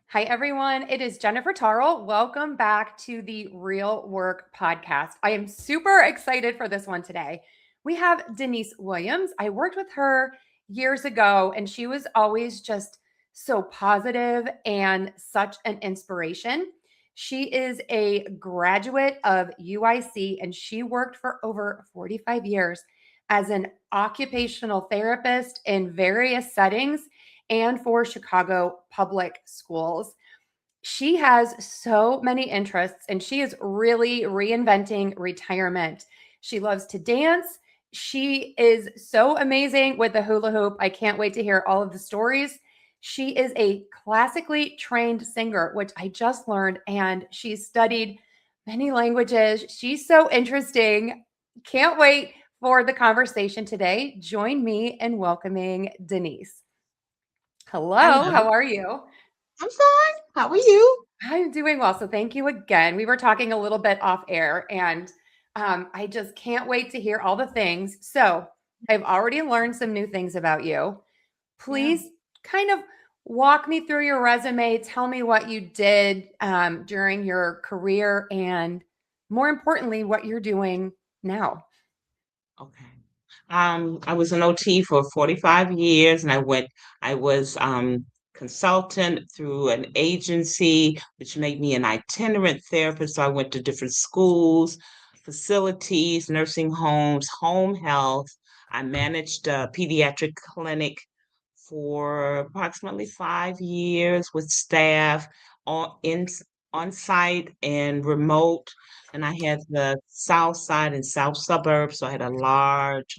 Hi, everyone. It is Jennifer Tarle. Welcome back to the Real Work Podcast. I am super excited for this one today. We have Denise Williams. I worked with her years ago, and she was always just so positive and such an inspiration. She is a graduate of UIC, and she worked for over 45 years as an occupational therapist in various settings and for Chicago public schools. She has so many interests and she is really reinventing retirement. She loves to dance. She is so amazing with the hula hoop. I can't wait to hear all of the stories. She is a classically trained singer, which I just learned, and she's studied many languages. She's so interesting. Can't wait for the conversation today. Join me in welcoming Denise. Hello, Hello, how are you? I'm fine. How are you? I'm doing well. So thank you again. We were talking a little bit off air, and I just can't wait to hear all the things. So I've already learned some new things about you. Yeah. Please kind of walk me through your resume. Tell me what you did during your career, and more importantly, what you're doing now. Okay. I was an OT for 45 years and I was consultant through an agency, which made me an itinerant therapist. So I went to different schools, facilities, nursing homes, home health. I managed a pediatric clinic for approximately 5 years with staff on site and remote. And I had the south side and south suburbs, so I had a large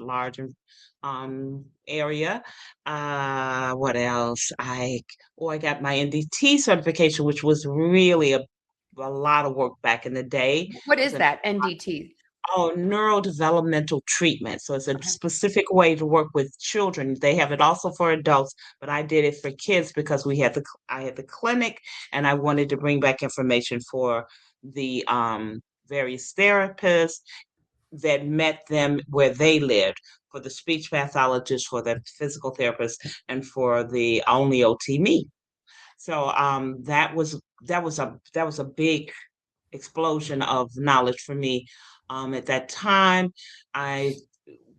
area. What else? I got my NDT certification, which was really a lot of work back in the day. What It's is an that, NDT? neurodevelopmental treatment. So it's a Okay. specific way to work with children. They have it also for adults, but I did it for kids because I had the clinic and I wanted to bring back information for the various therapists that met them where they lived, for the speech pathologist, for the physical therapist, and for the only OT me. So that was a big explosion of knowledge for me. At that time, I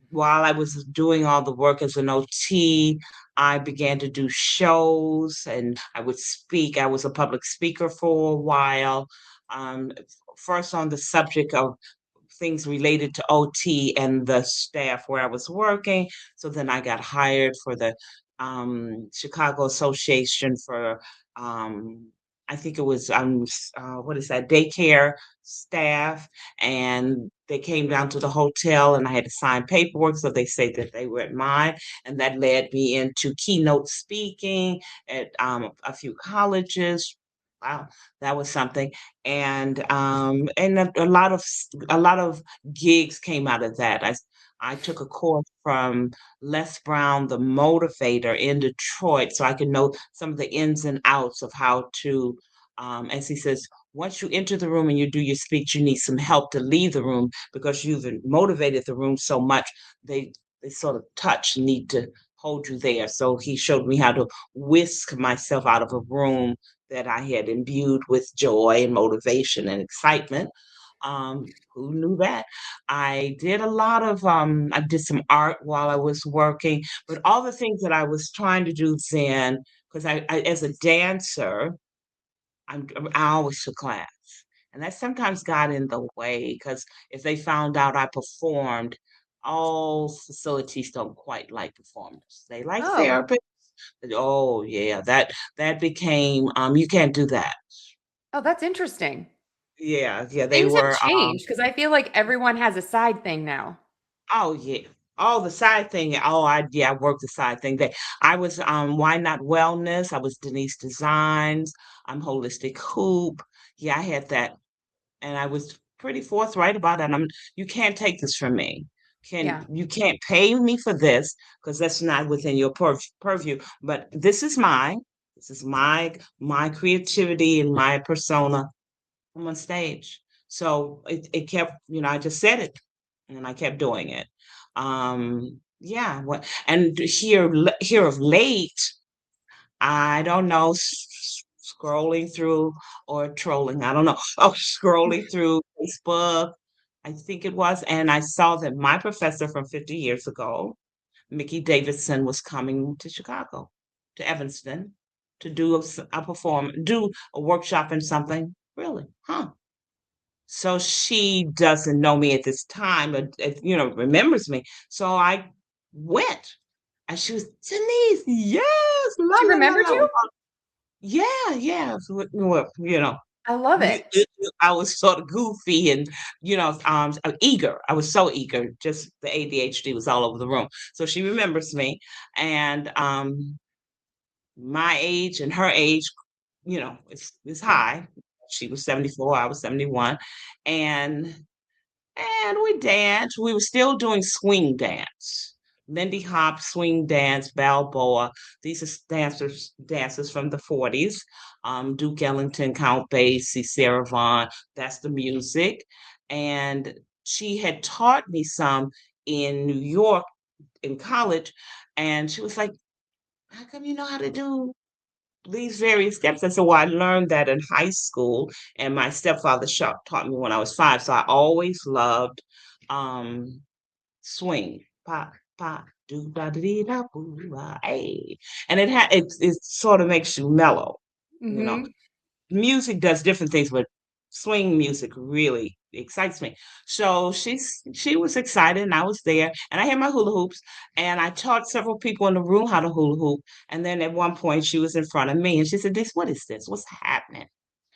while I was doing all the work as an OT, I began to do shows and I would speak. I was a public speaker for a while. Um, First on the subject of things related to OT and the staff where I was working. So then I got hired for the Chicago Association for um, I think it was what is that, daycare staff, and they came down to the hotel and I had to sign paperwork, so they say that they were at mine, and that led me into keynote speaking at a few colleges. Wow, that was something. And a lot of gigs came out of that. I took a course from Les Brown, the motivator in Detroit, so I could know some of the ins and outs of how to, as he says, once you enter the room and you do your speech, you need some help to leave the room because you've motivated the room so much. They they sort of touch need to hold you there. So he showed me how to whisk myself out of a room that I had imbued with joy and motivation and excitement. Who knew that? I did some art while I was working, but all the things that I was trying to do then, because I as a dancer, I always took class. And that sometimes got in the way because if they found out I performed, all facilities don't quite like performers. They like Oh, therapists. Oh yeah, that became you can't do that. oh, that's interesting. Yeah, they Things have were changed because I feel like everyone has a side thing now. oh yeah. Oh, the side thing. Oh, I worked the side thing. I was Why Not Wellness. I was Denise Designs. I'm Holistic Hoop. Yeah, I had that, and I was pretty forthright about it. You can't take this from me. Yeah. You can't pay me for this because that's not within your purview. But this is mine. This is my creativity and my persona. I'm on stage. So it kept, I just said it and I kept doing it. Yeah, and here of late, I don't know, scrolling through or trolling, I don't know. Oh, scrolling through Facebook, I think it was, and I saw that my professor from 50 years ago, Mickey Davidson, was coming to Chicago, to Evanston, to do do a workshop in something. Really? Huh. So she doesn't know me at this time, but remembers me. So I went, and she was Denise. Yes, la She la la remembered la. you? Yeah, yeah. Well, I love it. I was sort of goofy and eager. I was so eager. Just the ADHD was all over the room. So she remembers me, and my age and her age, is high. She was 74, I was 71, and we danced. We were still doing swing dance. Lindy Hop, swing dance, Balboa. These are dancers from the 40s. Duke Ellington, Count Basie, Sarah Vaughan. That's the music. And she had taught me some in New York in college. And she was like, how come you know how to do these various steps? And so I learned that in high school, and my stepfather taught me when I was 5. So I always loved um, swing, pa pa do da da dee da boo la hey, and it sort of makes you mellow. You know, Hmm. music does different things, but swing music really excites me. So she was excited, and I was there, and I had my hula hoops, and I taught several people in the room how to hula hoop. And then at one point, she was in front of me, and she said, "This, what is this? What's happening?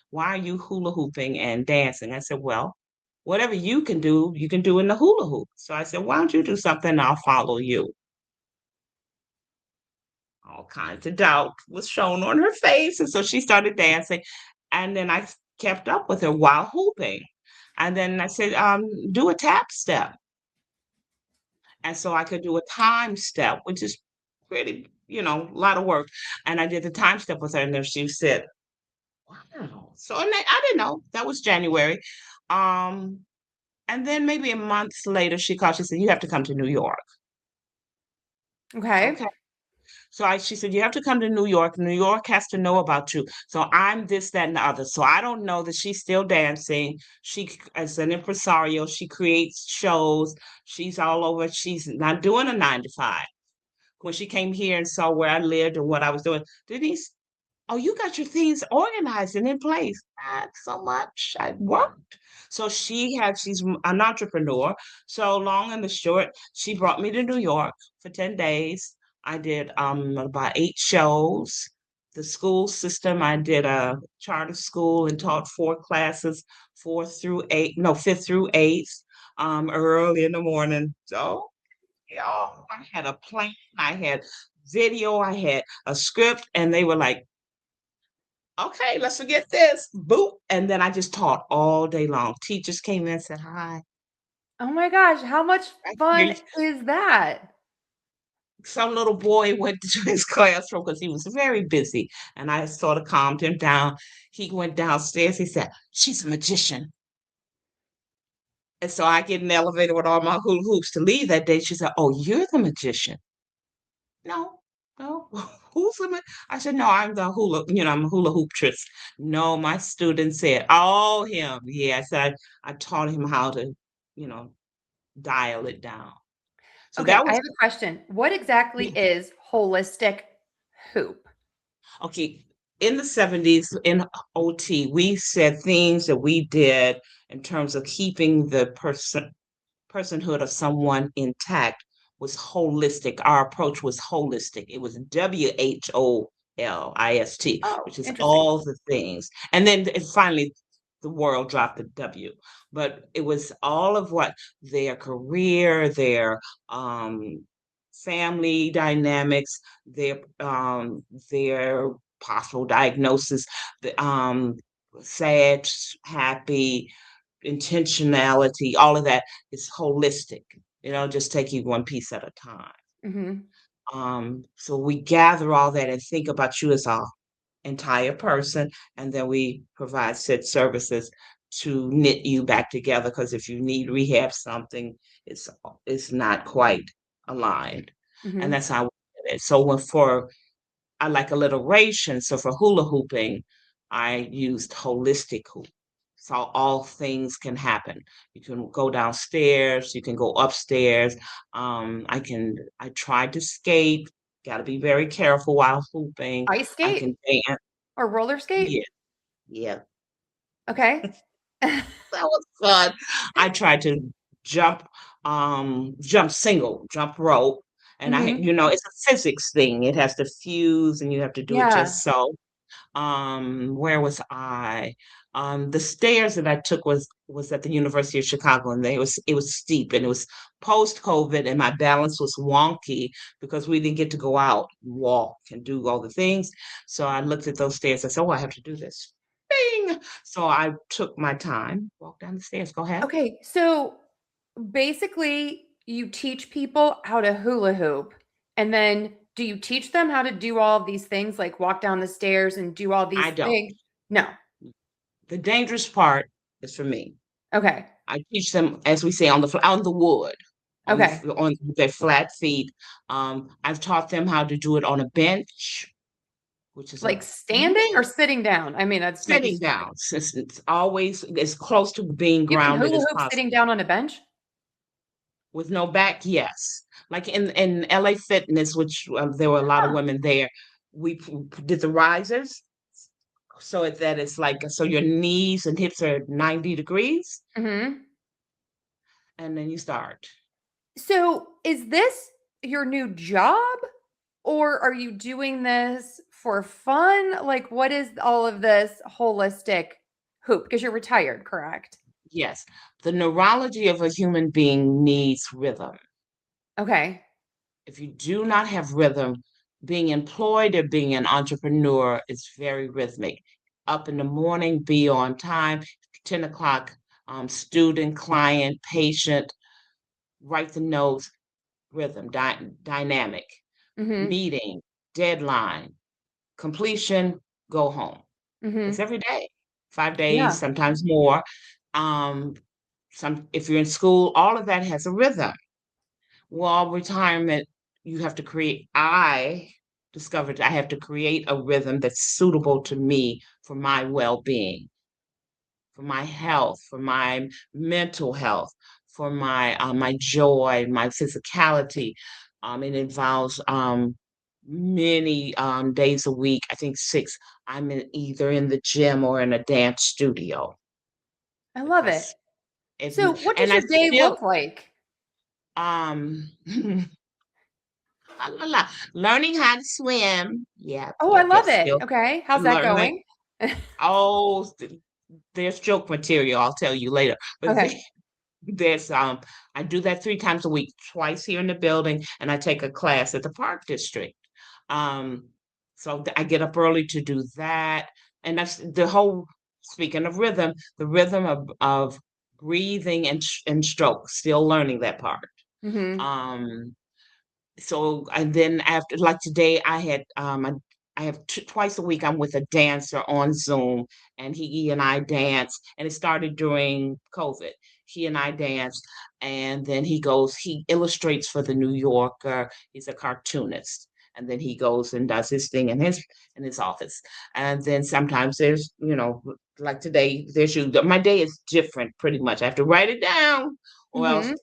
Why are you hula hooping and dancing?" I said, "Well, whatever you can do in the hula hoop." So I said, "Why don't you do something? And I'll follow you." All kinds of doubt was shown on her face. And so she started dancing. And then I kept up with her while hooping. And then I said, do a tap step. And so I could do a time step, which is pretty, a lot of work. And I did the time step with her. And then she said, wow. So and I didn't know. That was January. Um, and then maybe a month later, she called. She said, you have to come to New York. Okay. Okay. She said, you have to come to New York. New York has to know about you. So I'm this, that, and the other. So I don't know that she's still dancing. She, as an impresario, she creates shows. She's all over. She's not doing a 9 to 5. When she came here and saw where I lived and what I was doing, Denise, oh, you got your things organized and in place. Not so much. I worked. So she's an entrepreneur. So long and the short, she brought me to New York for 10 days. I did about 8 shows. The school system, I did a charter school and taught 4 classes, 4 through 8, no, 5th through 8th, early in the morning. So, I had a plan, I had video, I had a script, and they were like, okay, let's forget this. Boop. And then I just taught all day long. Teachers came in and said, hi. Oh my gosh, how much I hear fun you. is that? Some little boy went to his classroom because he was very busy. And I sort of calmed him down. He went downstairs. He said, she's a magician. And so I get in the elevator with all my hula hoops to leave that day. She said, oh, you're the magician. No, no. Who's the I said, no, I'm the I'm a hula hooptress. No, my student said, oh, him. Yeah, I said, I taught him how to, you know, dial it down. So Okay, that I was, have a question. What exactly yeah. is holistic hoop? Okay. In the 70s, in OT, we said things that we did in terms of keeping the personhood of someone intact was holistic. Our approach was holistic. It was WHOLIST, Oh, which is interesting. all the things. And then finally, the world dropped the W. But it was all of what their career, their family dynamics, their possible diagnosis, the sad, happy, intentionality, all of that is holistic. Just taking one piece at a time. Hmm. So we gather all that and think about you as a entire person, and then we provide said services to knit you back together. Because if you need rehab something, it's it's not quite aligned, and Hmm. that's how we did it. So I like alliteration. So for hula hooping, I used holistic hoop. So all things can happen. You can go downstairs, you can go upstairs. I tried to skate, gotta be very careful while hooping. Ice I skate can dance. or roller skate? Yeah, yeah. Okay. That was fun. I tried to jump, jump single, jump rope. And Hmm. it's a physics thing. It has to fuse and you have to do it Yeah. just so. Where was I? The stairs that I took was at the University of Chicago, and it was steep, and it was post COVID, and my balance was wonky because we didn't get to go out and walk and do all the things. So I looked at those stairs. I said, "Oh, I have to do this." Bing! So I took my time, walked down the stairs. Go ahead. Okay. So basically, you teach people how to hula hoop. And then do you teach them how to do all of these things, like walk down the stairs and do all these I don't. things? No. The dangerous part is for me. Okay. I teach them, as we say, on the wood, Okay. on their flat feet. I've taught them how to do it on a bench, which is a Like standing or sitting down? I mean, that might be sitting stupid. down. It's always as close to being You can grounded hula as hoop possible. sitting down on a bench? With no back, yes. Like in LA Fitness, which there were a lot of Huh. women there. Did the risers, so that it's like so your knees and hips are 90 degrees, Hmm. and then you start. So is this your new job or are you doing this for fun? Like, what is all of this holistic hoop? Because you're retired, correct? Yes, the neurology of a human being needs rhythm. Okay. If you do not have rhythm, being employed or being an entrepreneur is very rhythmic. Up in the morning, be on time, 10 o'clock, student, client, patient, write the notes, rhythm, dynamic, Mhm. meeting, deadline, completion, go home. It's Mhm. every day, 5 days, Yeah. sometimes more. Um, if you're in school, all of that has a rhythm. Well, retirement, you have to create. I discovered I have to create a rhythm that's suitable to me for my well being, for my health, for my mental health, for my joy, my physicality. It involves many days a week. I think six. Either in the gym or in a dance studio I love it. because it So, what does and I your day still look like? um La, la, la. Learning how to swim. Yep, Oh, I yep, yep. love it. Still Okay. How's that learning. going? Oh, there's joke material. I'll tell you later. But Okay. there's I do that 3 times a week, twice here in the building, and I take a class at the Park District. Um, so I get up early to do that, and that's the whole. Speaking of rhythm, the rhythm of breathing and stroke. Still learning that part. Mhm. Um, so and then after like today I have twice a week I'm with a dancer on Zoom, and he and I dance, and it started during COVID. He and I dance, and then he illustrates for the New Yorker. He's a cartoonist, and then he goes and does his thing in his office. And then sometimes there's like today there's you my day is different pretty much. I have to write it down or else Mhm.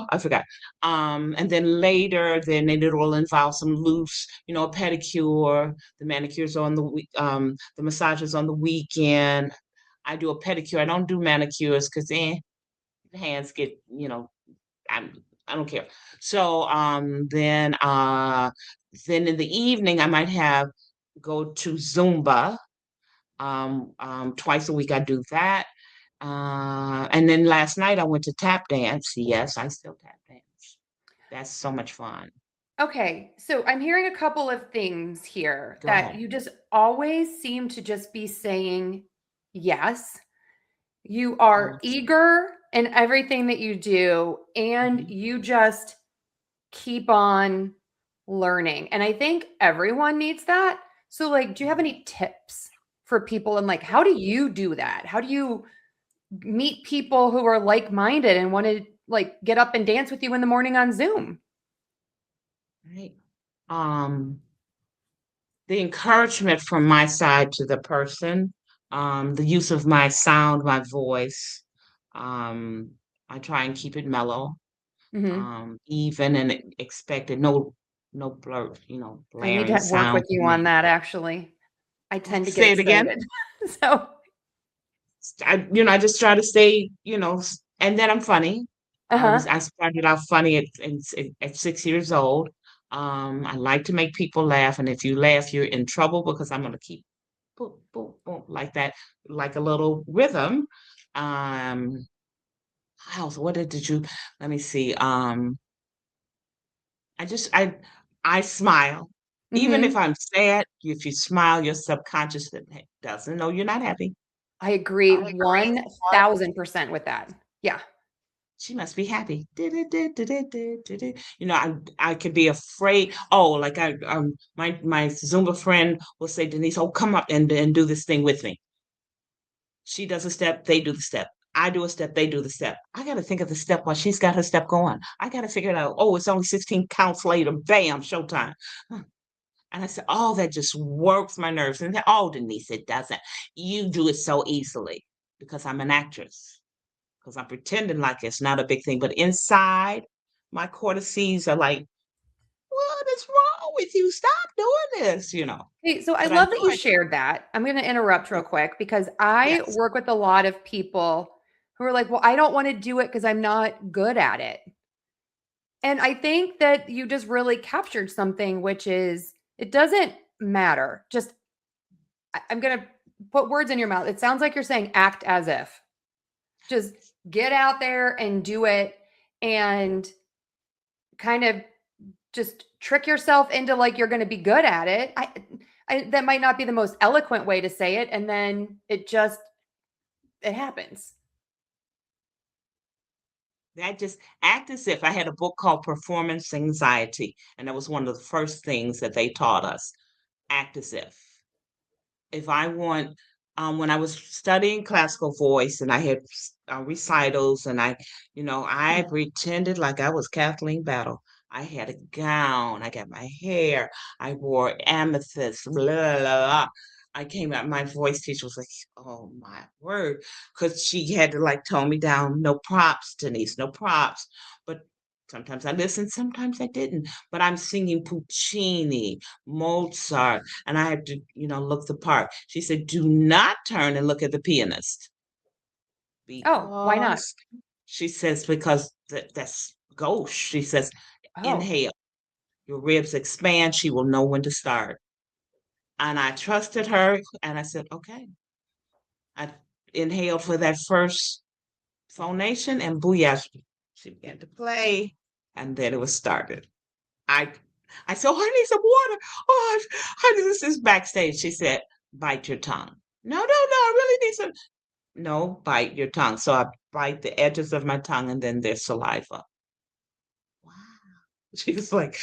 I forgot. And then later, then it will involve some loose, a pedicure. The manicures on the week, the massages on the weekend. I do a pedicure. I don't do manicures because the hands get, I'm, I don't care. So then in the evening, I might have go to Zumba. Twice a week I do that. And then last night I went to tap dance. Yes, I still tap dance. That's so much fun. Okay. So, I'm hearing a couple of things here Go that ahead. you just always seem to just be saying yes. You are Oh, eager in everything that you do, and mhm. you just keep on learning. And I think everyone needs that. So, like, do you have any tips for people? And, like, how do you do that? How do you meet people who are like minded and want to, like, get up and dance with you in the morning on Zoom? Right. Um, the encouragement from my side to the person. The use of my sound, my voice. Um, I try and keep it mellow, Hmm. even and expected. No blurt, I need blaring to work sound with to you on me. that, actually. I tend to get Say it again. excited. So, I just try to stay, and then I'm funny. uh-huh. I started out funny at 6 years old. I like to make people laugh, and if you laugh, you're in trouble because I'm gonna keep boom, boom, boom, like that, like a little rhythm. Um, how what did you? Let me see. I just I smile. Even if Hmm. I'm sad, if you smile, your subconscious doesn't know you're not happy. I agree I agree. 1000% with that. Yeah. She must be happy. I could be afraid. Oh, like my Zumba friend will say, Denise, oh, come up and do this thing with me. She does a step, they do the step. I do a step, they do the step. I got to think of the step while she's got her step going. I got to figure it out. Oh, it's only 16 counts later. Bam, showtime. And I said, oh, that just works my nerves. And oh, Denise, it doesn't. You do it so easily because I'm an actress, because I'm pretending like it's not a big thing. But inside, my cortices are like, what is wrong with you? Stop doing this. Hey, so I But I know love that you I shared that. I'm going to interrupt real quick because I yes. work with a lot of people who are like, well, I don't want to do it because I'm not good at it. And I think that you just really captured something, which is it doesn't matter. Just, I'm going to put words in your mouth. It sounds like you're saying act as if. Just get out there and do it and kind of just trick yourself into like you're going to be good at it. That might not be the most eloquent way to say it, and then it happens. That just act as if I had a book called Performance Anxiety, and that was one of the first things that they taught us. Act as if I want, when I was studying classical voice and I had recitals and I pretended like I was Kathleen Battle. I had a gown, I got my hair, I wore amethyst, blah, blah, blah. I came out, my voice teacher was like, oh my word, because she had to like tone me down, no props, Denise, no props. But sometimes I listened, sometimes I didn't. But I'm singing Puccini, Mozart, and I had to, look the part. She said, do not turn and look at the pianist Oh, why not? because she says, because that's gauche. She says, Oh, inhale, your ribs expand. She will know when to start. And I trusted her and I said, okay. I inhaled for that first phonation and booyah, she began to play and then it was started. I I said, oh, I need some water. Oh, honey, this is backstage. She said, bite your tongue. No, no, no, I really need some. No, bite your tongue. So I bite the edges of my tongue and then there's saliva. Wow. She was like,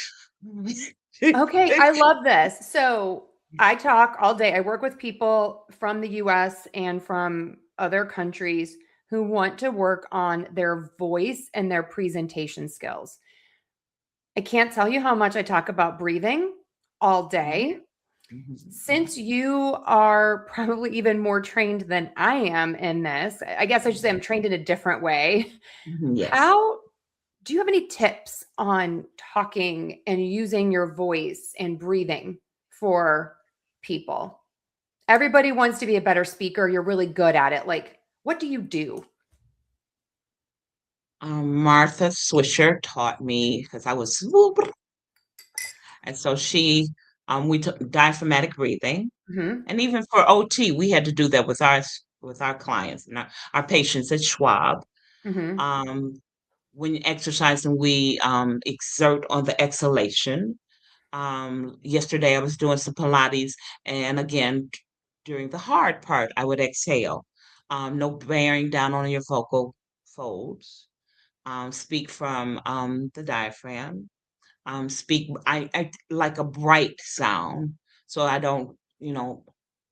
okay. I love this. So I talk all day. I work with people from the US and from other countries who want to work on their voice and their presentation skills. I can't tell you how much I talk about breathing all Mhm, day. mhm, mhm, Since you are probably even more trained than I am in this, I guess I should say I'm trained in a different way. yes. How do you have any tips on talking and using your voice and breathing for people? Everybody wants to be a better speaker. You're really good at it. Like, what do you do? Martha Swisher taught me because I was, and so we took diaphragmatic breathing. Hmm. And even for OT, we had to do that with our clients and our patients at Schwab. Hmm. Um, when exercising, we exert on the exhalation. Yesterday, I was doing some Pilates, and again, during the hard part, I would exhale. No bearing down on your vocal folds. Speak from the diaphragm. Speak I like a bright sound, so I don't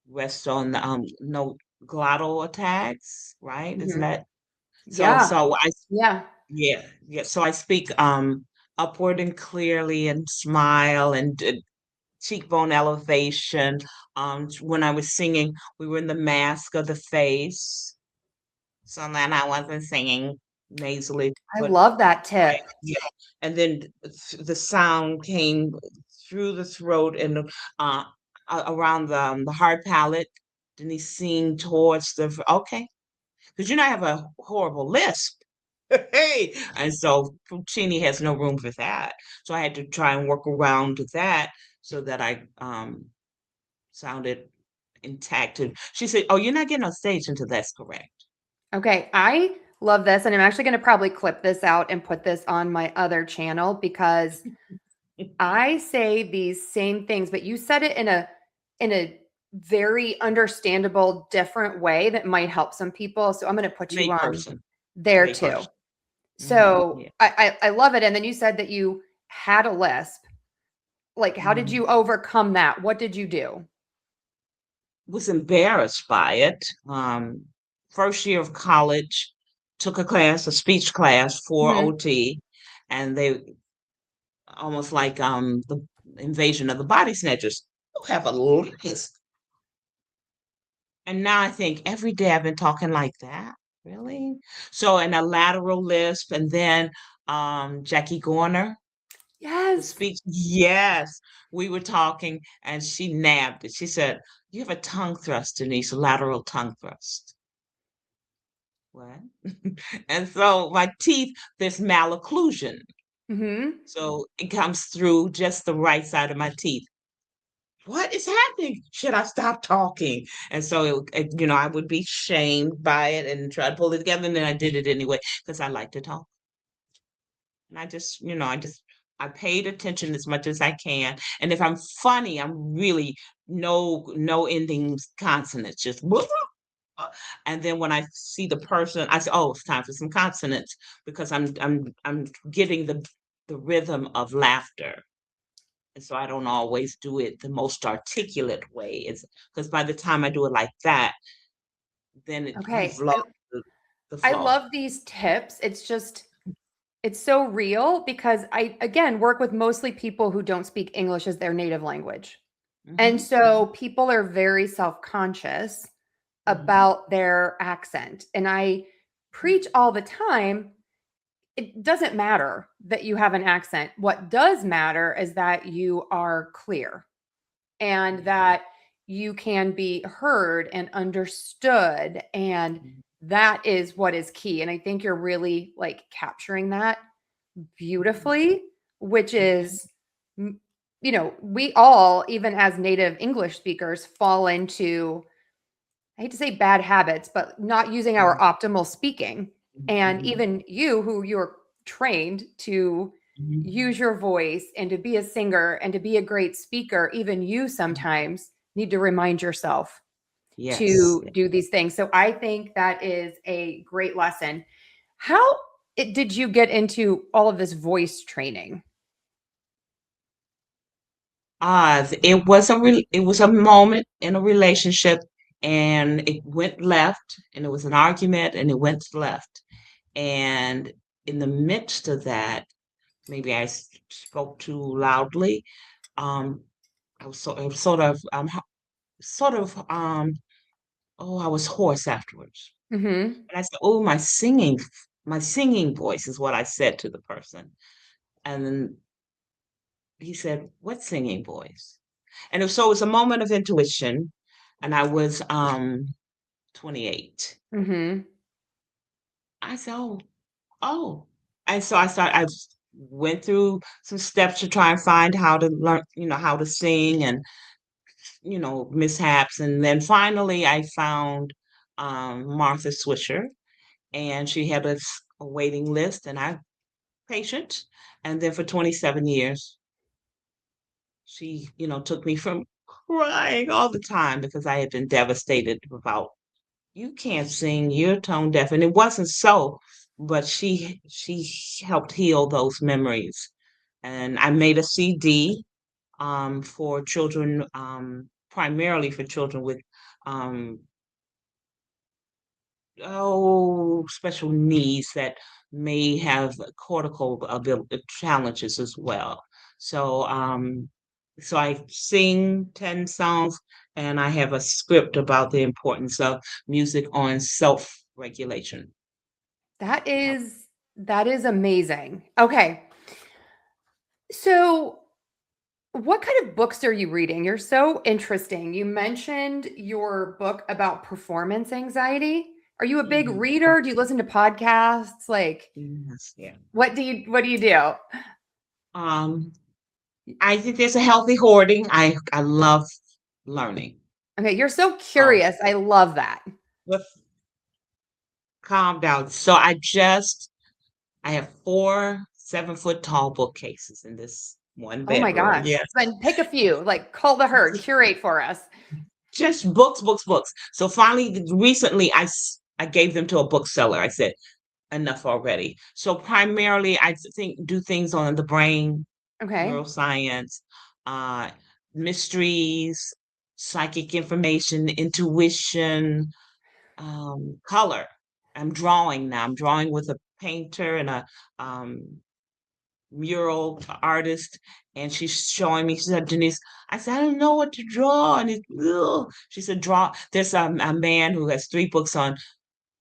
rest on no glottal attacks, right? Isn't Hmm. that so? Yeah. So Yeah. yeah, yeah. So I speak upward and clearly and smile and cheekbone elevation. When I was singing, we were in the mask of the face. So then I wasn't singing nasally, I but love that right, tip. yeah. And then the sound came through the throat and uh, around the hard palate. Denise sing towards the okay, because I have a horrible lisp. Hey, and so Puccini has no room for that. So I had to try and work around that so that I sounded intact. And she said, "Oh, you're not getting on stage until that's correct." Okay, I love this, and I'm actually going to probably clip this out and put this on my other channel because I say these same things, but you said it in a very understandable, different way that might help some people. So I'm going to put you on Layperson, there too. layperson. So Yeah. I love it. And then you said that you had a lisp. Like, how did Mhm. you overcome that? What did you do? Was embarrassed by it. First year of college, took a class, a speech class for Hmm. OT, and they almost like the invasion of the body snatchers. You have a lisp. And now I think every day I've been talking like that. Really? So in a lateral lisp, and then Jackie Gorner, the Yes. speech. Yes, we were talking, and she nabbed it. She said, "You have a tongue thrust, Denise, a lateral tongue thrust." What? And so my teeth, there's malocclusion. Hmm. So it comes through just the right side of my teeth. What is happening? Should I stop talking? And so, I would be shamed by it and try to pull it together. And then I did it anyway because I like to talk. And I paid attention as much as I can. And if I'm funny, I'm really no ending consonants, just and then when I see the person, I say, "Oh, it's time for some consonants," because I'm getting the rhythm of laughter. And so I don't always do it the most articulate way. It's because by the time I do it like that, then you've Okay. lost the I flow. love these tips. It's so real because I, again, work with mostly people who don't speak English as their native language. And Hmm. so people are very self-conscious Hmm. about their accent. And I preach all the time. It doesn't matter that you have an accent. What does matter is that you are clear and Yeah. that you can be heard and understood. And that is what is key. And I think you're really like capturing that Mhm. beautifully, which Mhm. is, we all, even as native English speakers, fall into, I hate to say bad habits, but not using our Mhm. optimal speaking. And Mhm. even you, who you're trained to Mhm. use your voice and to be a singer and to be a great speaker, even you Mhm. sometimes need to remind yourself Yes. to do these things. So I think that is a great lesson. How did you get into all of this voice training? It was a moment in a relationship, and it went left, and it was an argument, and it went left. And in the midst of that, maybe spoke too loudly. Um, I was sort of, oh, I was hoarse afterwards. Hmm. And I said, "Oh, my singing voice," is what I said to the person. And then he said, "What singing voice?" And so it was a moment of intuition, and I was 28. Hmm. I said, "Oh." And so I went through some steps to try and find how to learn, how to sing, and mishaps. And then finally I found Martha Swisher, and she had a waiting list, and I patient. And then for 27 years, she, took me from crying all the time because I had been devastated about, "You can't sing, you're tone deaf." And it wasn't so, but she helped heal those memories. And I made a CD for children, primarily for children with um, special needs that may have cortical challenges as well. So So I sing 10 songs and I have a script about the importance of music on self-regulation. That Yep. is that is amazing. Okay. So, what kind of books are you reading? You're so interesting. You mentioned your book about performance anxiety. Are you a big Mhm. reader? Do you listen to podcasts? Like, Yes, yeah. what do you do? Um, I think there's a healthy hoarding. I love learning. Okay, you're so So curious. I love that. with calm down. I have 4 7-foot tall bookcases in this one Oh my bedroom. gosh. Yes. Then pick a few, like call the herd, curate for us. Just books, books, books. So finally, recently, I gave them to a bookseller. I said, enough already. So primarily, I think do things on the brain, Okay. neuroscience, uh, mysteries, psychic information, intuition, color. I'm drawing now. I'm drawing with a painter and a um, mural artist, and she's showing me. She said, Denise, I said, I don't know what to draw. And she said, draw. There's a man who has 3 books on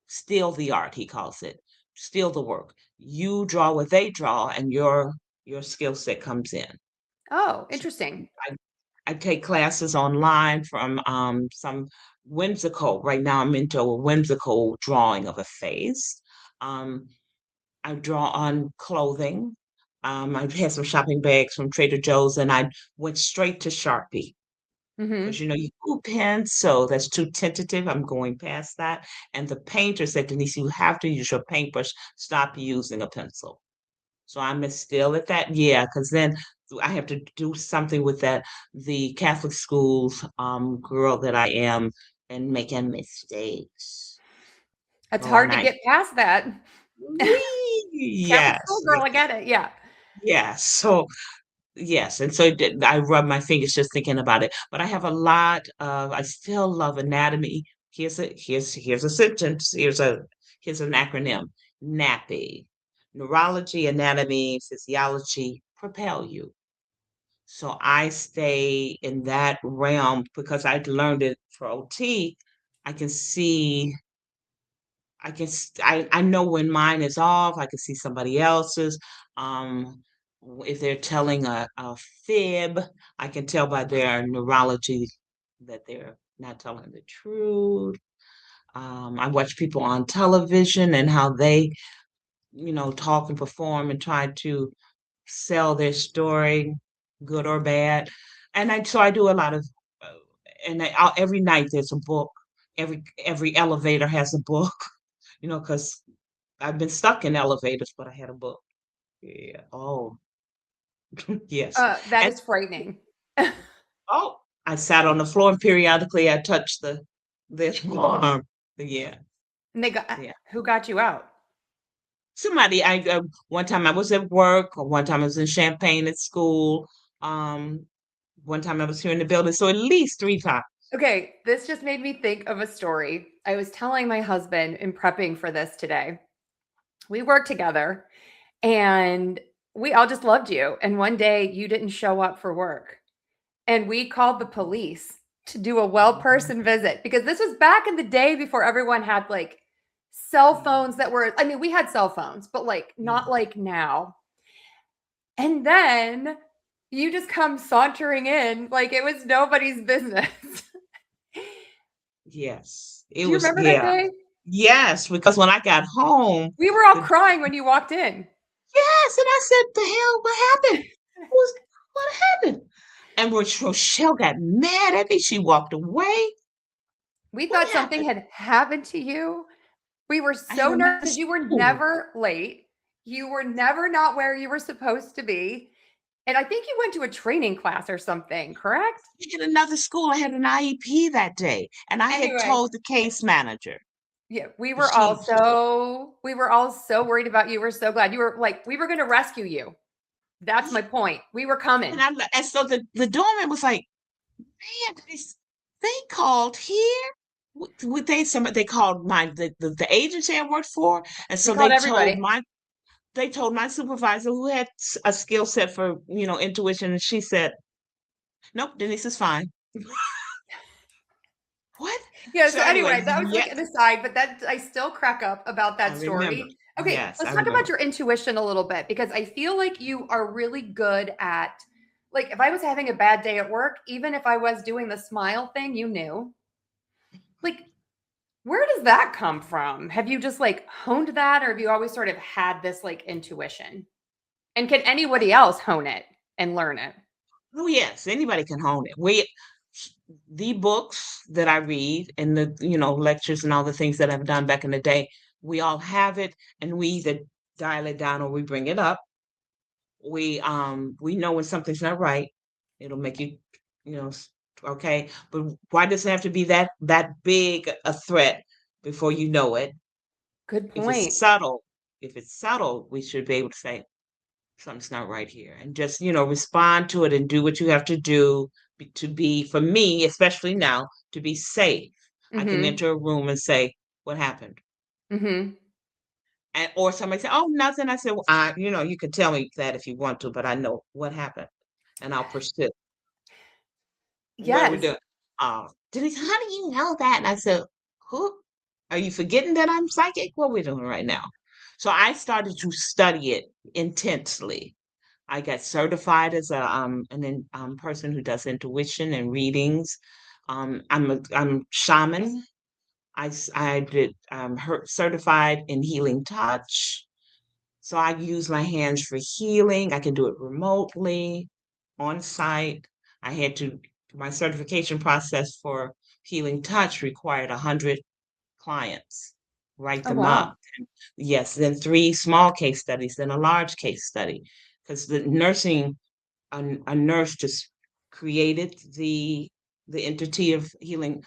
steal the art, he calls it. Steal the work. You draw what they draw, and your skill set comes in. Oh, So interesting. I, I take classes online from some whimsical. Right now, I'm into a whimsical drawing of a face. Um, I draw on clothing. I had some shopping bags from Trader Joe's, and I went straight to Sharpie because Hmm. you glue pens, so that's too tentative. I'm going past that. And the painter said, Denise, you have to use your paintbrush. Stop using a pencil. So I'm still at that, yeah, because then I have to do something with that the Catholic schools girl that I am and making mistakes. It's Oh, hard and to I get past that. Catholic yes, school girl, I get it. Yeah. yes. So yes, and so I rub my fingers just thinking about it. But I have a lot of. I still love anatomy. Here's a sentence. Here's an acronym. NAPPY. Neurology, anatomy, physiology propel you. So I stay in that realm because I learned it for OT. I can see I know when mine is off. I can see somebody else's. Um, if they're telling a fib, I can tell by their neurology that they're not telling the truth. I watch people on television and how they, talk and perform and try to sell their story, good or bad. And I do a lot of, uh, every night there's a book. Every elevator has a book, because I've been stuck in elevators, but I had a book. Yeah. Oh, yes. That And is frightening. oh, I sat on the floor and periodically I touched the arm. Yeah, And they got yeah. who got you out? Somebody, one time I was at work, or one time I was in Champaign at school. Um, one time I was here in the building. So at least 3 times. Okay, this just made me think of a story. I was telling my husband in prepping for this today. We worked together and we all just loved you. And one day you didn't show up for work. And we called the police to do a well Mhm, person visit because this was back in the day before everyone had like cell phones that were, I mean, we had cell phones, but like not mhm. like now. And then you just come sauntering in like it was nobody's business. Yes, it Do you was. remember that Yeah, day? yes. Because when I got home, We were all the crying when you walked in. yes, and I said, "The hell, what happened? What happened?" And Rochelle got mad at me. She walked away. We What thought something happened? had happened to you. We were I had so nervous another because you were school. never late. You were never not where you were supposed to be. And I think you went to a training class or something, correct? I had another school. I had an IEP that day, and I had Anyway, told the case manager. yeah, She we were all so worried about you. We're so glad you were like, we were going to rescue you. That's my point. We were coming. and so the doorman was like, "Man, they called here." They called the agency I worked for, and We so called everybody. they told my supervisor who had a skill set for intuition, and she said, Nope, Denise is fine. What? Yeah, So so anyway, anyway, that was like yes, an aside, but that I still crack up about I that remember. story. Okay, Yes, I let's talk about remember. your intuition a little bit because I feel like you are really good at, like, if I was having a bad day at work, even if I was doing the smile thing, you knew. Like, where does that come from? Have you just like honed that, or have you always sort of had this like intuition? And can anybody else hone it and learn it? Oh yes, anybody can hone it. The books that I read and the lectures and all the things that I've done back in the day, we all have it, and we either dial it down or we bring it up. We know when something's not right. It'll make you, you know, s- okay. But why does it have to be that big a threat before you know it? Good If it's point. subtle, we should be able to say something's not right here, and just respond to it and do what you have to do to be, for me, especially now, to be safe. I can Mm-hmm. enter a room and say, "What happened?" Mm-hmm. And or somebody say, "Oh, nothing." I said, well, you can tell me that if you want to, but I know what happened, and I'll pursue. What are we Yes. doing? Denise, how do you know that? And I said, who? Are you forgetting that I'm psychic? What are we doing right now? So I started to study it intensely. I got certified as a person who does intuition and readings. I'm shaman. I did certified in healing touch. So I use my hands for healing. I can do it remotely, on site. I had to, my certification process for healing touch required 100 clients, write Oh, them up. wow. Yes, then three small case studies, then a large case study. Because a nurse just created the entity of healing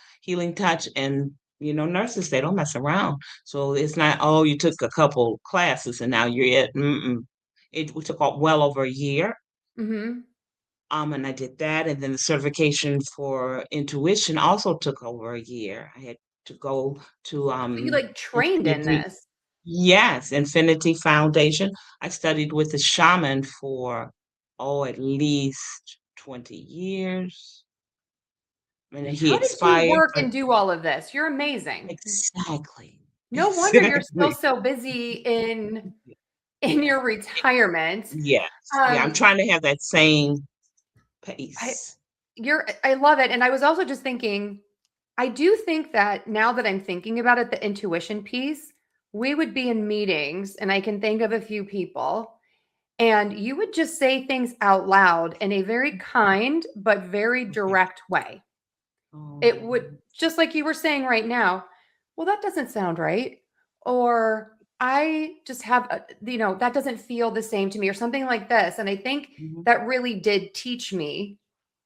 touch, and nurses, they don't mess around. So it's not, oh, you took a couple classes and now you're it. It took well over a year. Mm-hmm. And I did that, and then the certification for intuition also took over a year. I had to go to You like trained in Infinity. this. Yes, Infinity Foundation. I studied with a shaman for, oh, at least 20 years. And he How did you expired, work but and do all of this? You're amazing. exactly. No wonder you're still Exactly. so busy in your retirement. Yes. Yeah, I'm Um, trying to have that same I pace. I love it. And I was also just thinking, I do think that now that I'm thinking about it, the intuition piece, we would be in meetings and I can think of a few people and you would just say things out loud in a very kind but very Okay. direct way. It Oh, would, just like you were saying right now, well, that doesn't sound right. Or I just have, that doesn't feel the same to me, or something like this. And I think mhm, that really did teach me,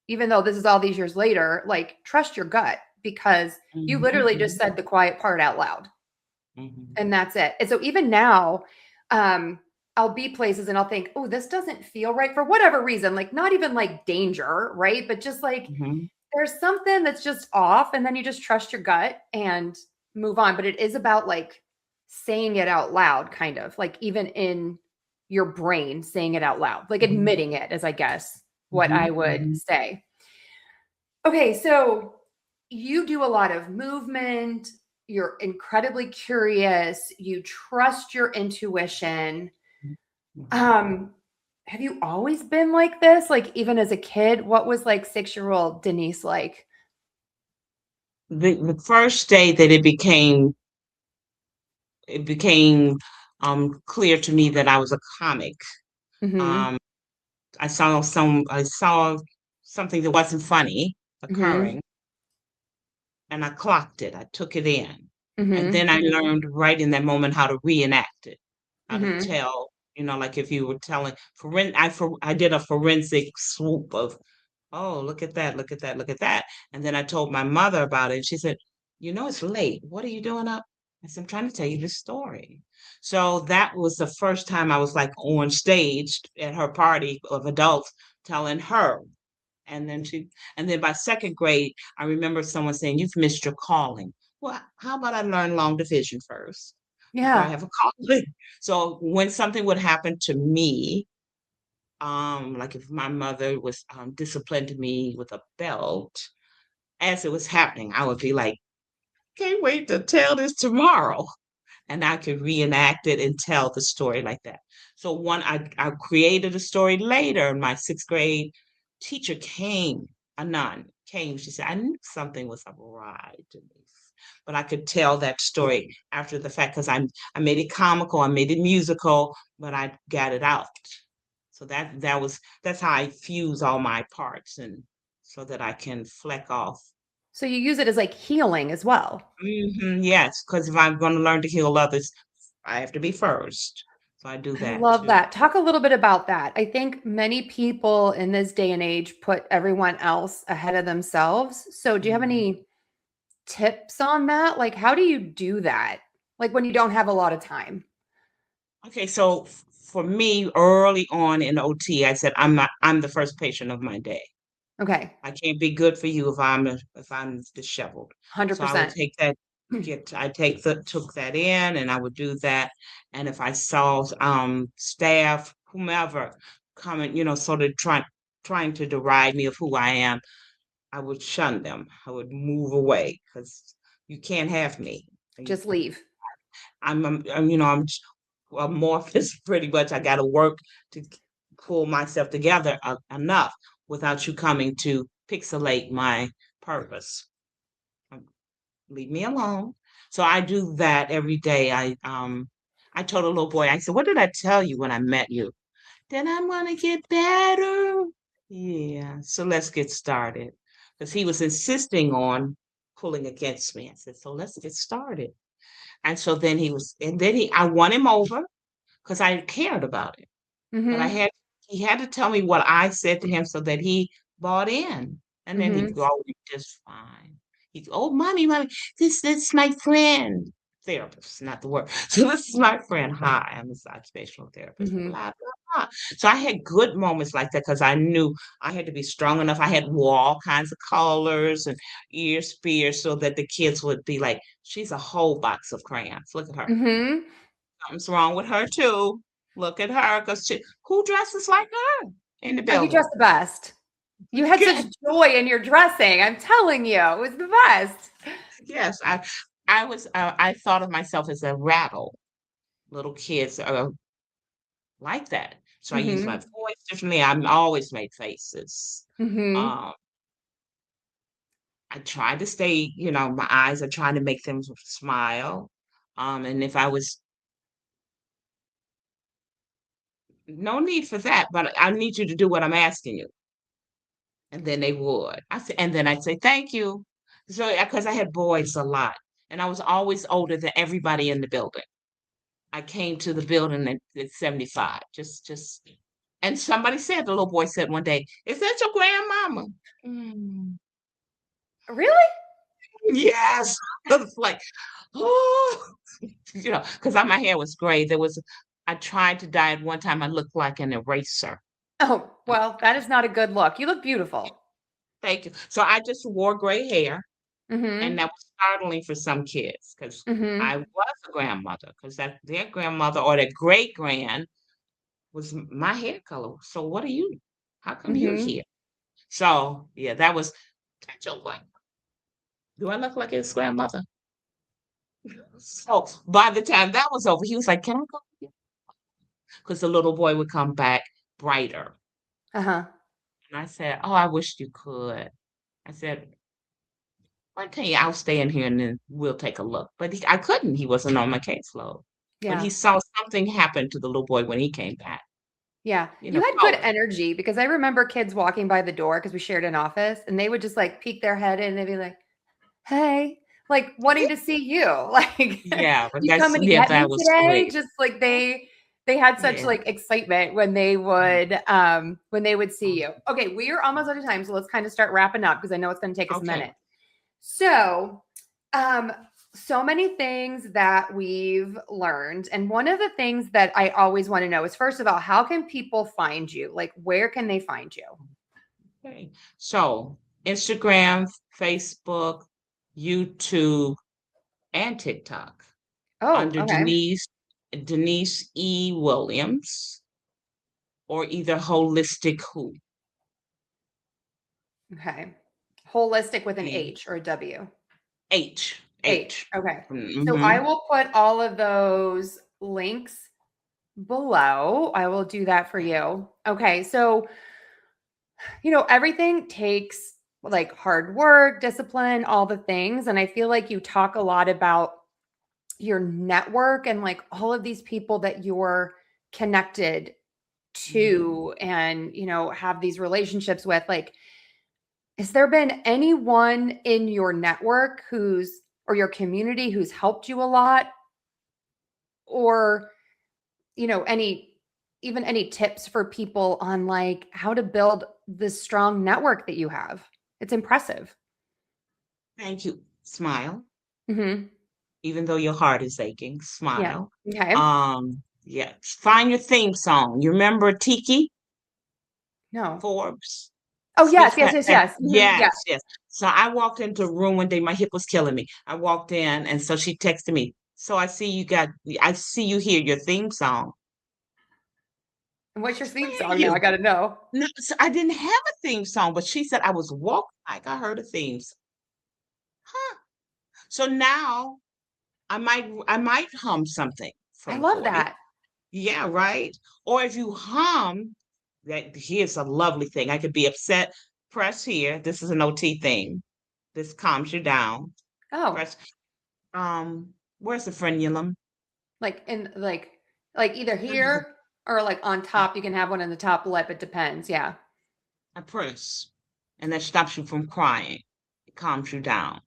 even though this is all these years later, like trust your gut because you mhm, literally just mhm, said the quiet part out loud mhm, and that's it. And so even now, um, I'll be places and I'll think, oh, this doesn't feel right for whatever reason, like not even like danger, right? But just like mhm, there's something that's just off, and then you just trust your gut and move on. But it is about like saying it out loud, kind of like even in your brain, saying it out loud, like mhm, admitting it, is I guess what I mhm, would mhm. say. Okay, so you do a lot of movement, you're incredibly curious, you trust your intuition. Mhm. Um, have you always been like this? Like even as a kid, what was like 6-year-old Denise like? The first day that it became clear to me that I was a comic. Mhm. Um, I saw something that wasn't funny Mhm. occurring, and I clocked it. I took it in. And Mhm. then I learned right in that moment how to reenact it, how to Mhm. tell, like if you were telling I did a forensic swoop of, oh, look at that, look at that, look at that. And then I told my mother about it, and she said, it's late. What are you doing up? I said, I'm trying to tell you this story. So that was the first time I was like on stage at her party of adults telling her. And then by second grade, I remember someone saying, "You've missed your calling." Well, how about I learn long division first before I Yeah. have a calling? So when something would happen to me, Like if my mother was disciplined me with a belt as it was happening, I would be like, can't wait to tell this tomorrow. And I could reenact it and tell the story like that. So I created a story later. My sixth grade teacher came, a nun came. She said, I knew something was awry, Denise, but I could tell that story after the fact because I made it comical, I made it musical, but I got it out. So that's how I fuse all my parts and so that I can fleck off. So you use it as like healing as well. Yes, because if I'm going to learn to heal others, I have to be first. So I do I that love too. that. Talk a little bit about that. I think many people in this day and age put everyone else ahead of themselves. So do you have Mm. any tips on that? Like, how do you do that? Like when you don't have a lot of time? Okay, so for me, early on in OT, I said I'm the first patient of my day. Okay. I can't be good for you if I'm disheveled. So I would 100%. take that, took that in and I would do that. And if I saw staff, whomever coming, sort of trying to deride me of who I am, I would shun them. I would move away because you can't have me. Just leave. I'm amorphous pretty much. I got to work to pull myself together enough without you coming to pixelate my purpose. Um, Leave me alone. So I do that every day. I told a little boy, I said, "What did I tell you when I met you? Then I'm gonna get better." Yeah. So let's get started because he was insisting on pulling against me. I said, "So let's get started." And so I won him over because I cared about it. But Mm-hmm. he had to tell me what I said to him so that he bought in. And then he'd Mm-hmm. go, "Oh, just fine." He's, "Oh, mommy, this is my friend." Therapist, not the word. So this is my friend. Hi, I'm this occupational therapist. Mm-hmm. Blah, blah, blah. So I had good moments like that because I knew I had to be strong enough. I had all kinds of colors and ear spears so that the kids would be like, she's a whole box of crayons. Look at her. Mm-hmm. Something's wrong with her too. Look at her, because who dresses like her in the Oh, you dress building? the best. You had such joy in your dressing. I'm telling you, it was the best. Yes, I thought of myself as a rattle. Little kids are like that. So I use my Mm-hmm. voice differently. I'm always made faces. Mm-hmm. Um, I try to stay, my eyes are trying to make them smile. And if I was no need for that, but I need you to do what I'm asking you. And then they would. And then I'd say, thank you. So, because I had boys a lot, and I was always older than everybody in the building. I came to the building at 75. And somebody said, the little boy said one day, "Is that your grandmama?" Mm, Really? yes. It's like, oh, because my hair was gray. I tried to dye it one time. I looked like an eraser. Oh, well, that is not a good look. You look beautiful. Thank you. So I just wore gray hair. And Mm-hmm. that was startling for some kids because Mm-hmm. I was a grandmother because that their grandmother or their great grand was my hair color. So what are you? How come you're Mm-hmm. here? So yeah, that was potential. Like, do I look like his grandmother? So by the time that was over, he was like, "Can I go?" Because the little boy would come back brighter, Uh-huh. and I said, "Oh, I wish you could." I said, "Why can't you? I'll stay in here and then we'll take a look." But I couldn't. He wasn't on my caseload. But Yeah. he saw something happen to the little boy when he came back. Yeah. You You know, had good color. energy because I remember kids walking by the door because we shared an office and they would just like peek their head in and they'd be like, hey, like wanting to see you. Like, Yeah, but you coming to get that me was today? sweet. Just like they had such Yeah. like excitement when they would see you. Okay, we are almost out of time, so let's kind of start wrapping up because I know it's going to take us a Okay. minute. So, um, so many things that we've learned. And one of the things that I always want to know is first of all, how can people find you? Like, where can they find you? Okay. So Instagram, Facebook, YouTube, and TikTok Oh, under okay. Denise E. Williams. or either holistic who. Okay. Holistic with an Okay. H or a W? H. H. H. Okay. So Mm-hmm. I will put all of those links below. I will do that for you. Okay. So, everything takes like hard work, discipline, all the things. And I feel like you talk a lot about your network and like all of these people that you're connected to and, have these relationships with. Like, has there been anyone in your network or your community who's helped you a lot? Or, any tips for people on like how to build this strong network that you have? It's impressive. Thank you. Smile. Hmm. Even though your heart is aching, Yeah. smile. Okay. Yeah. Find your theme song. You remember Tiki No. Forbes? Oh, yes, Speech yes, that, yes, that yes. Yeah. yes, yes. So I walked into a room one day, my hip was killing me. I walked in and so she texted me. So I see you hear your theme song. And what's your theme Where are song now? I you? got to know. No, so I didn't have a theme song, but she said I was walking like I heard a theme song. Huh. So now I might hum something I from love 40. that. Yeah, right. Or if you hum, here's a lovely thing. I could be upset. Press here. This is an OT thing. This calms you down. Oh, Press. Where's the frenulum? like in like either here or like on top. You can have one in the top lip. It depends. Yeah. I press, and that stops you from crying. It calms you down.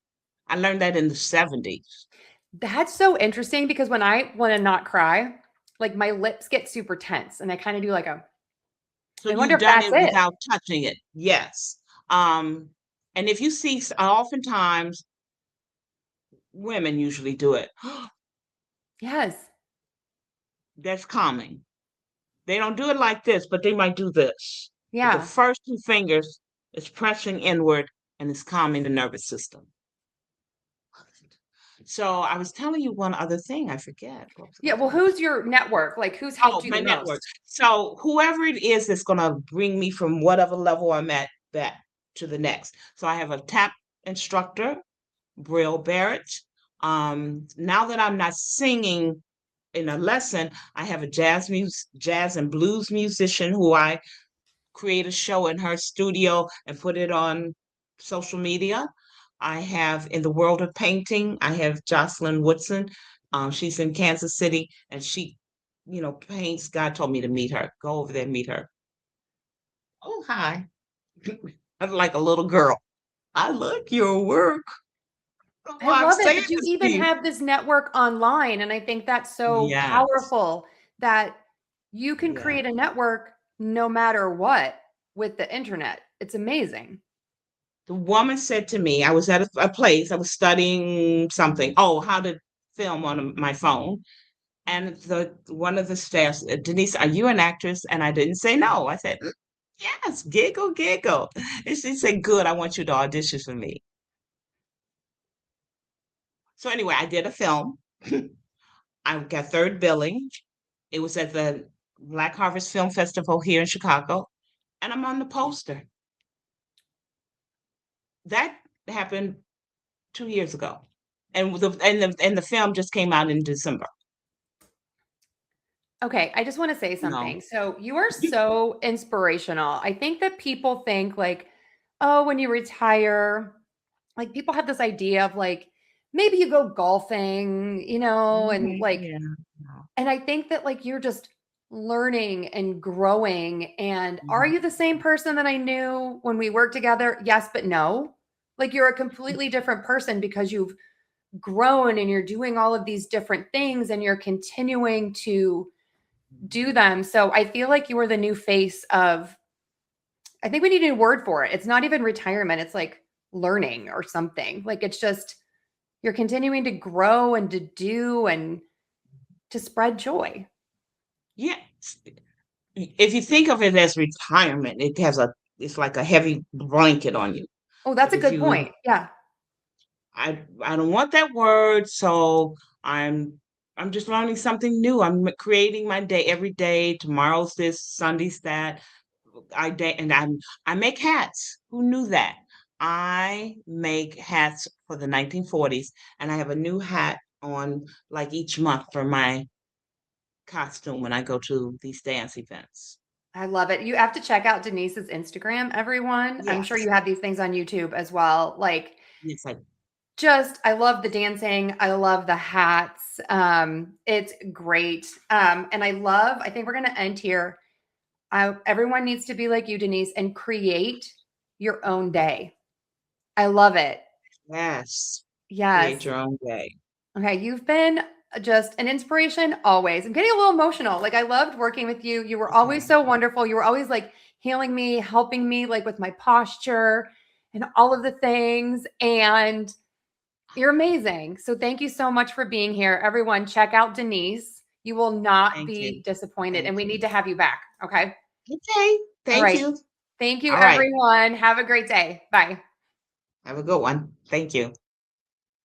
I learned that in the 70s. That's so interesting because when I want to not cry, like my lips get super tense and I kind of do like So I wonder you've if done that's it it. without touching it. Yes. And if you see, oftentimes women usually do it. Yes. That's calming. They don't do it like this, but they might do this. But the Yeah. first two fingers is pressing inward and it's calming the nervous system. So I was telling you one other thing. I forget what I was Yeah. going to Well, tell you. who's your network? Like who's helped Oh, you my the network. most? So whoever it is that's going to bring me from whatever level I'm at that to the next. So I have a tap instructor, Brill Barrett. Now that I'm not singing in a lesson, I have a jazz and blues musician who I create a show in her studio and put it on social media. I have in the world of painting, I have Jocelyn Woodson. She's in Kansas City and she, paints. God told me to meet her. Go over there and meet her. Oh, hi. I'm like a little girl. I like your work. That's I why I'm love it saying that you this to even you. have this network online. And I think that's so Yes, powerful that you can yes. create a network no matter what with the internet. It's amazing. The woman said to me, I was at a place, I was studying something. Oh, how to film on my phone. And the one of the staff, Denise, are you an actress? And I didn't say no. I said, yes, giggle, giggle. And she said, good, I want you to audition for me. So anyway, I did a film. I got third billing. It was at the Black Harvest Film Festival here in Chicago. And I'm on the poster. That happened 2 years ago. And the film just came out in December. Okay, I just want to say No. something. So, you are so inspirational. I think that people think like, oh, when you retire, like people have this idea of like maybe you go golfing, and like Yeah. No. and I think that like you're just learning and growing. And are Mhm. you the same person that I knew when we worked together? Yes, but no. Like you're a completely different person because you've grown and you're doing all of these different things and you're continuing to do them. So I feel like you are the new face of, I think we need a new word for it. It's not even retirement, it's like learning or something. Like it's just, you're continuing to grow and to do and to spread joy. Yeah. If you think of it as retirement, it's like a heavy blanket on you. Oh, that's But a if good you point. Yeah. I don't want that word, so I'm I'm just learning something new. I'm creating my day every day. Tomorrow's this, Sunday's that. I make hats. Who knew that? I make hats for the 1940s, and I have a new hat on like each month for my costume when I go to these dance events. I love it. You have to check out Denise's Instagram, everyone. I'm sure Yes, you have these things on YouTube as well. Like, yes, just, I love the dancing. I love the hats. It's great. And I think we're going to end here. Everyone needs to be like you, Denise, and create your own day. I love it. yes. Create Yes. your own day. Okay. You've been just an inspiration always. I'm getting a little emotional. Like, I loved working with you. You were always Okay. so wonderful. You were always like healing me, helping me, like with my posture and all of the things. And you're amazing. So thank you so much for being here. Everyone, check out Denise. You will not Thank you. be disappointed. Thank And we you. need to have you back. Okay. Okay. All Thank right. you. Thank you, All right. everyone. Have a great day. Bye. Have a good one. Thank you.